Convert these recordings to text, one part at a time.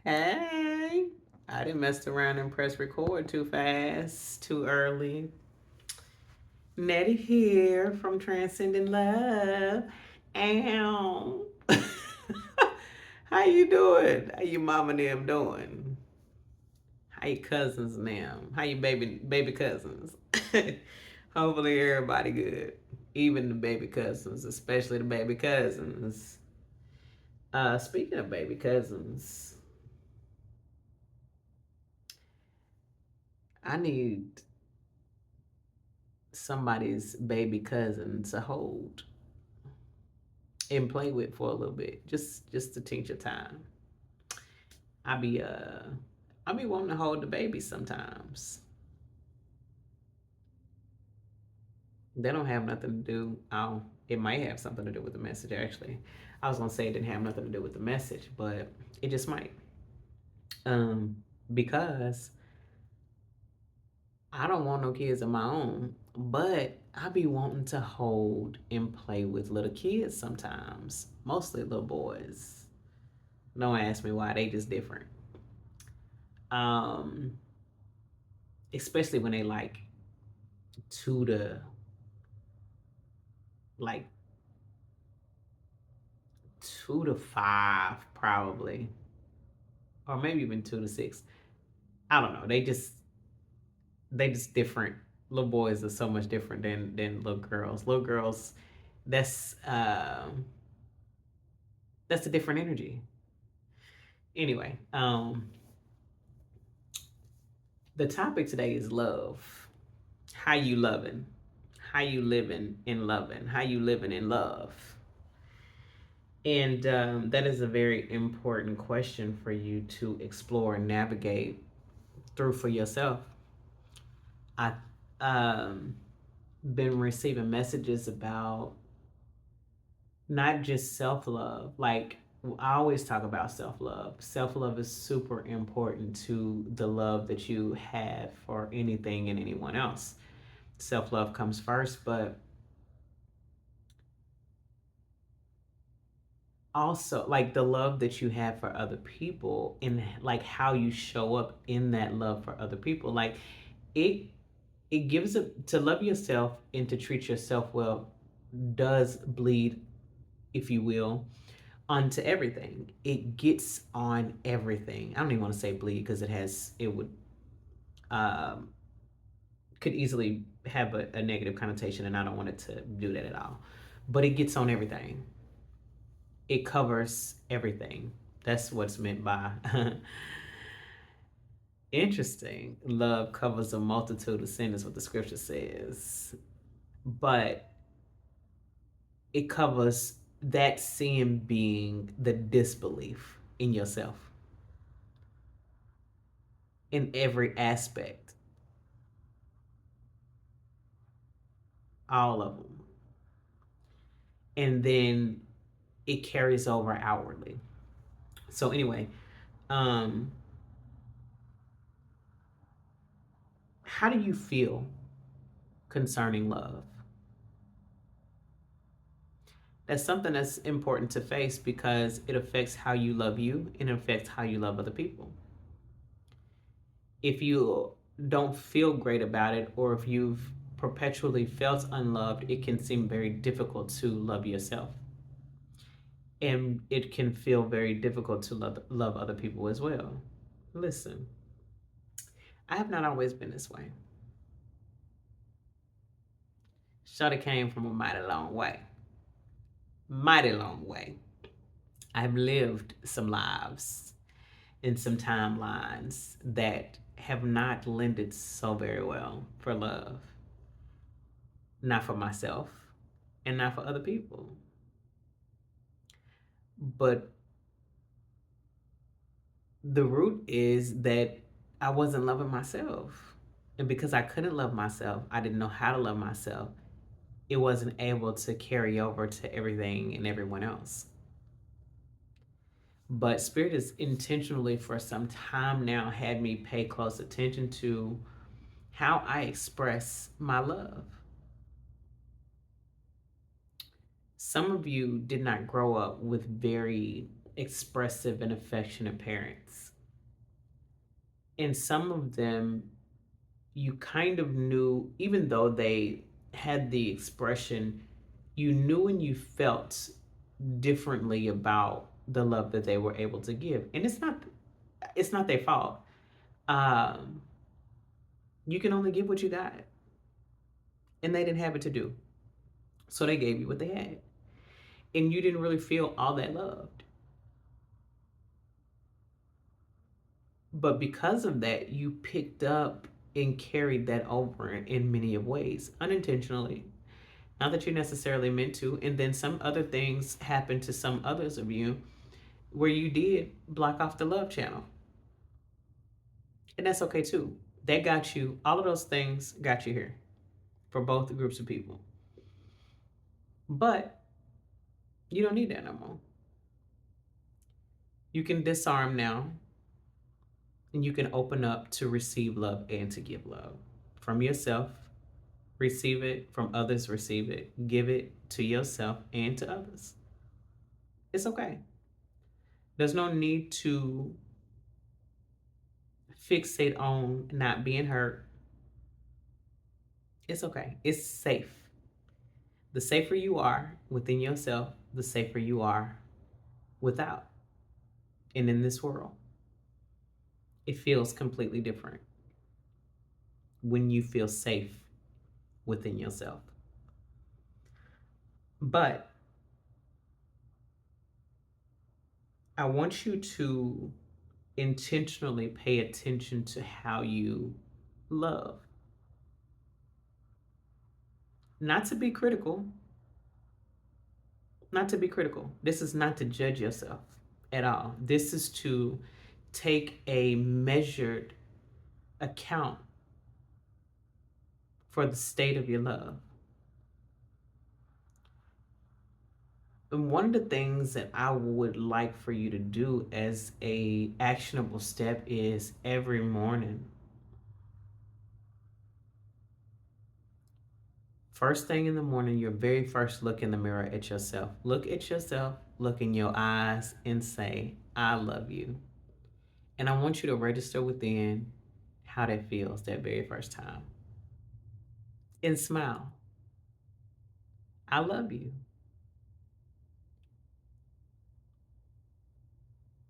Hey, I didn't mess around and press record too fast, too early. Nettie here from Transcending Love. Ow. How you doing? How your mama and them doing? How your cousins and them? How your baby cousins? Hopefully everybody good. Even the baby cousins, especially the baby cousins. Speaking of baby cousins, I need somebody's baby cousin to hold and play with for a little bit, just to teach your time. I be uh I be wanting to hold the baby sometimes. They don't have nothing to do. Oh, it might have something to do with the message actually. I was gonna say it didn't have nothing to do with the message, but it just might. Because I don't want no kids of my own, but I be wanting to hold and play with little kids sometimes, mostly little boys. Don't ask me why, they just different. Um, Especially when they like 2 to like 2 to 5 probably, or maybe even 2 to 6. I don't know. They just different. Little boys are so much different than little girls. Little girls, that's that's a different energy. Anyway, the topic today is love. How you loving? How you living in loving? How you living in love? And that is a very important question for you to explore and navigate through for yourself. I um been receiving messages about not just self love. Like I always talk about self love. Self love is super important to the love that you have for anything and anyone else. Self love comes first, but also like the love that you have for other people and like how you show up in that love for other people. Like it it gives a to love yourself and to treat yourself well does bleed, if you will, onto everything. It gets on everything. I don't even want to say bleed because it would um could easily have a negative connotation, and I don't want it to do that at all. But it gets on everything. It covers everything. That's what's meant by interesting. Love covers a multitude of sin, is what the scripture says. But it covers that sin being the disbelief in yourself in every aspect, all of them. And then it carries over outwardly. So, anyway, um, how do you feel concerning love? That's something that's important to face because it affects how you love you and it affects how you love other people. If you don't feel great about it, or if you've perpetually felt unloved, it can seem very difficult to love yourself. And it can feel very difficult to love other people as well. Listen, I have not always been this way. Shawty came from a mighty long way. Mighty long way. I've lived some lives and some timelines that have not lended so very well for love. Not for myself and not for other people. But the root is that I wasn't loving myself. And because I couldn't love myself, I didn't know how to love myself. It wasn't able to carry over to everything and everyone else. But Spirit has intentionally, for some time now, had me pay close attention to how I express my love. Some of you did not grow up with very expressive and affectionate parents. And some of them you kind of knew, even though they had the expression, you knew and you felt differently about the love that they were able to give. And it's not their fault. Um, you can only give what you got. And they didn't have it to do. So they gave you what they had. And you didn't really feel all that loved. But because of that, you picked up and carried that over in many of ways, unintentionally. Not that you necessarily meant to. And then some other things happened to some others of you where you did block off the love channel. And that's okay too. That got you, all of those things got you here for both groups of people. But you don't need that no more. You can disarm now and you can open up to receive love and to give love from yourself. Receive it from others, receive it, give it to yourself and to others. It's okay. There's no need to fixate on not being hurt. It's okay. It's safe. The safer you are within yourself, the safer you are without and in this world. It feels completely different when you feel safe within yourself. But I want you to intentionally pay attention to how you love. Not to be critical, not to be critical. This is not to judge yourself at all. This is to take a measured account for the state of your love. And one of the things that I would like for you to do as a actionable step is every morning, first thing in the morning, your very first look in the mirror at yourself. Look at yourself, look in your eyes, and say, I love you. And I want you to register within how that feels that very first time. And smile. I love you.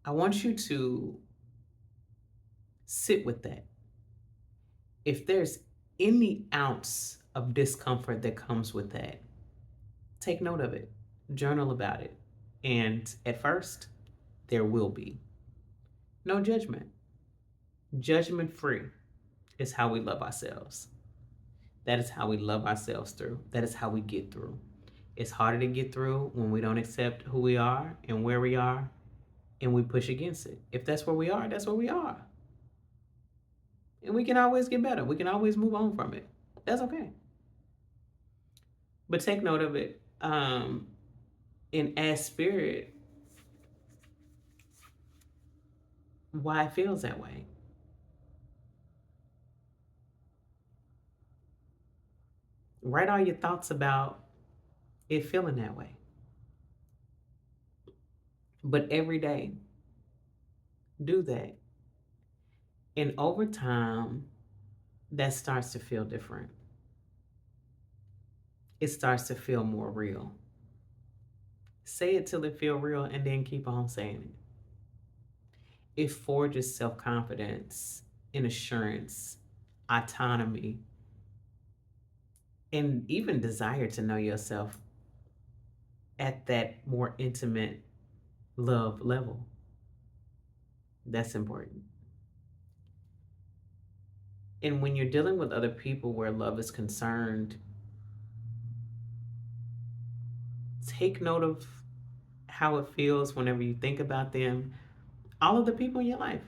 I want you to sit with that. If there's any ounce of discomfort that comes with that, take note of it, journal about it. And at first, there will be no judgment. Judgment free is how we love ourselves. That is how we love ourselves through. That is how we get through. It's harder to get through when we don't accept who we are and where we are and we push against it. If that's where we are, that's where we are. And we can always get better. We can always move on from it. That's okay. But take note of it. And ask spirit why it feels that way. Write all your thoughts about it feeling that way. But every day, do that. And over time, that starts to feel different. It starts to feel more real. Say it till it feel real and then keep on saying it. It forges self-confidence and assurance, autonomy, and even desire to know yourself at that more intimate love level. That's important. And when you're dealing with other people where love is concerned, take note of how it feels whenever you think about them. All of the people in your life,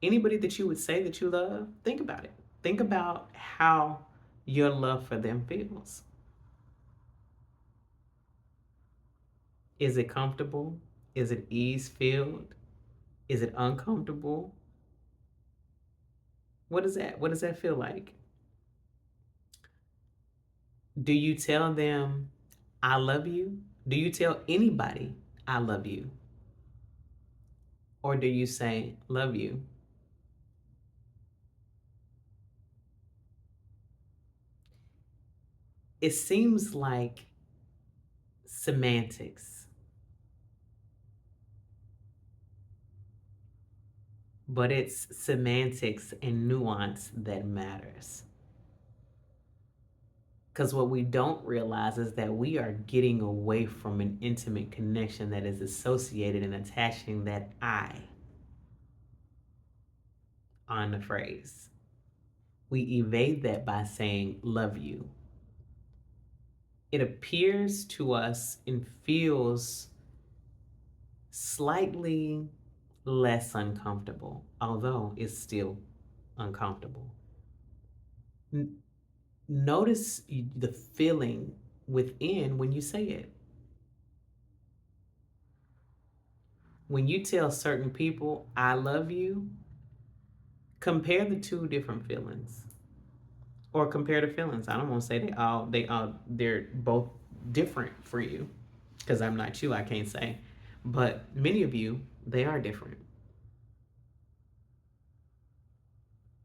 anybody that you would say that you love, think about it. Think about how your love for them feels. Is it comfortable? Is it ease filled? Is it uncomfortable? What is that? What does that feel like? Do you tell them, I love you? Do you tell anybody, I love you? Or do you say, love you? it seems like semantics, but it's semantics and nuance that matters. Because what we don't realize is that we are getting away from an intimate connection that is associated and attaching that I on the phrase. We evade that by saying, love you. It appears to us and feels slightly less uncomfortable, although it's still uncomfortable. Notice the feeling within when you say it. When you tell certain people, I love you, compare the two different feelings. Or compare the feelings. I don't want to say they're both different for you. Because I'm not you, I can't say. But many of you, they are different.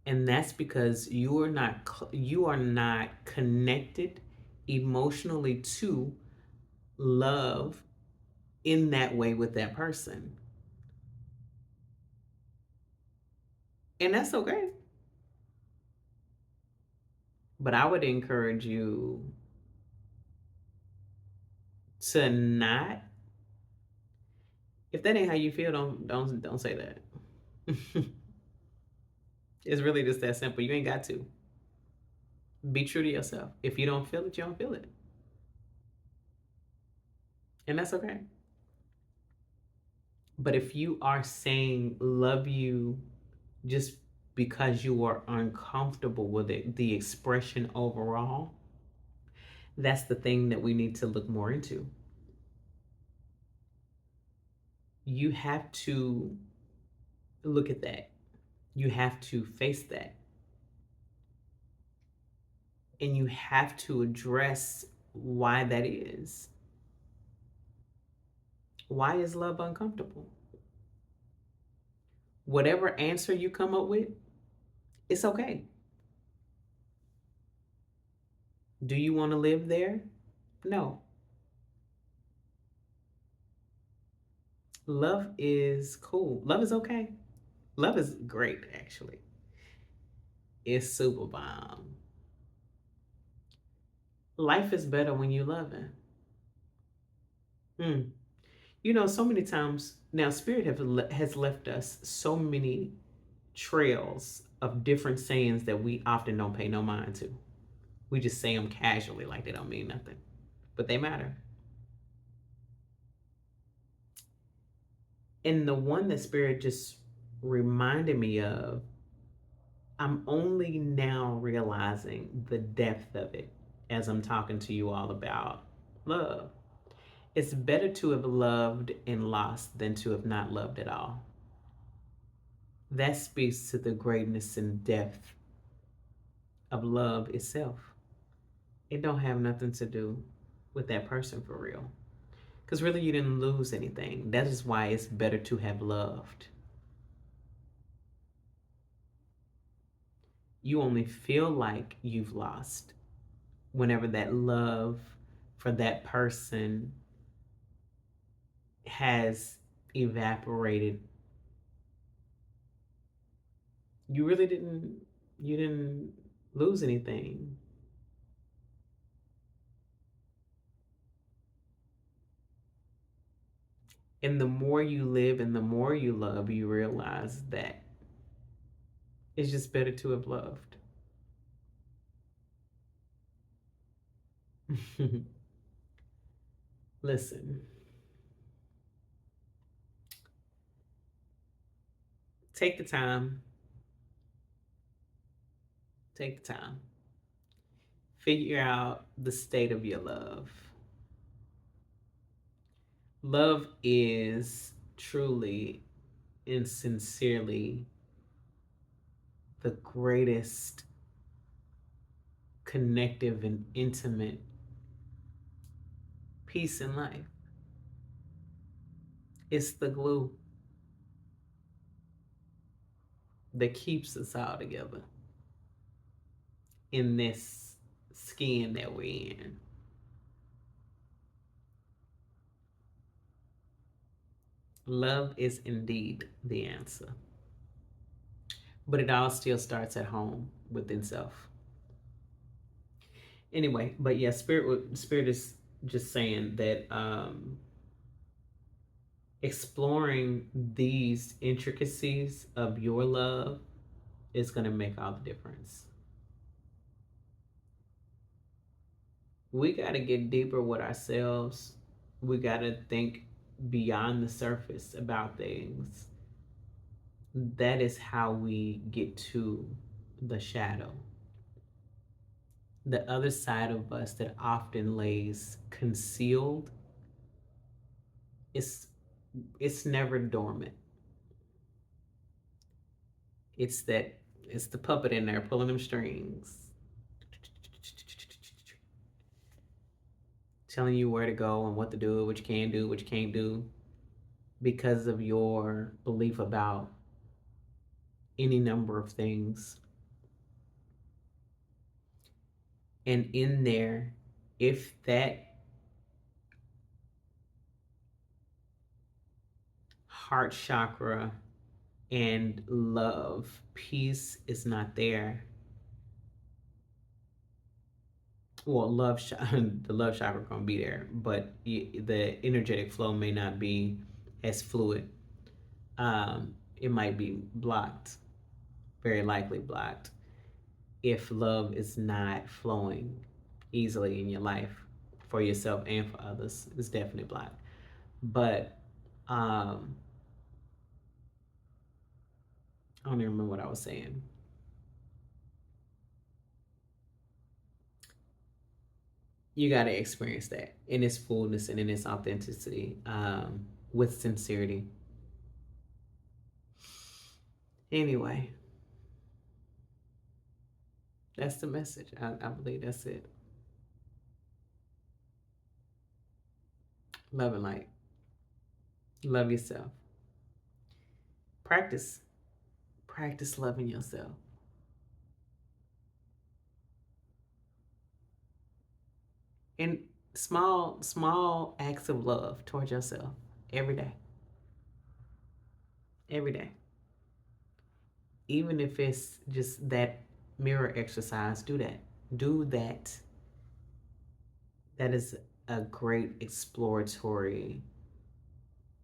And that's because you are not connected emotionally to love in that way with that person. And that's okay. But I would encourage you to not, if that ain't how you feel, don't say that. It's really just that simple. You ain't got to. Be true to yourself. If you don't feel it, you don't feel it. And that's okay. But if you are saying love you just because you are uncomfortable with it, the expression overall, that's the thing that we need to look more into. You have to look at that. You have to face that. And you have to address why that is. Why is love uncomfortable? Whatever answer you come up with, it's okay. Do you want to live there? No. Love is cool. Love is okay. Love is great, actually. It's super bomb. Life is better when you love it. Hmm. You know, so many times now, Spirit has left us so many trails of different sayings that we often don't pay no mind to. We just say them casually like they don't mean nothing, but they matter. And the one that Spirit just reminded me of, I'm only now realizing the depth of it as I'm talking to you all about love. It's better to have loved and lost than to have not loved at all. That speaks to the greatness and depth of love itself. It don't have nothing to do with that person for real. Because really you didn't lose anything. That is why it's better to have loved. You only feel like you've lost whenever that love for that person has evaporated. You really didn't lose anything. And the more you live and the more you love, you realize that it's just better to have loved. Listen, take the time, take the time, figure out the state of your love. Love is truly and sincerely the greatest connective and intimate piece in life. It's the glue that keeps us all together in this skin that we're in. Love is indeed the answer. But it all still starts at home within self. Anyway, but yeah, spirit is just saying that exploring these intricacies of your love is going to make all the difference. We got to get deeper with ourselves. We got to think beyond the surface about things. That is how we get to the shadow, the other side of us that often lays concealed. It's it's never dormant. It's the puppet in there pulling them strings, telling you where to go and what to do, what you can do, what you can't do, because of your belief about any number of things. And in there, if that heart chakra and love peace is not there, well, the love chakra gonna be there, but the energetic flow may not be as fluid. It might be blocked, very likely blocked, if love is not flowing easily in your life for yourself and for others. It's definitely blocked. But um, I don't even remember what I was saying. You got to experience that in its fullness and in its authenticity, with sincerity. Anyway, that's the message. I believe that's it. Love and light. Love yourself. Practice. Practice loving yourself. And small acts of love towards yourself every day. Every day. Even if it's just that mirror exercise, do that. Do that. That is a great exploratory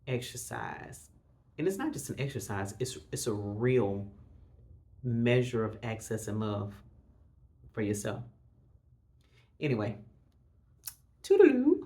exercise. And it's not just an exercise, it's a real measure of access and love for yourself. Anyway, toodaloo.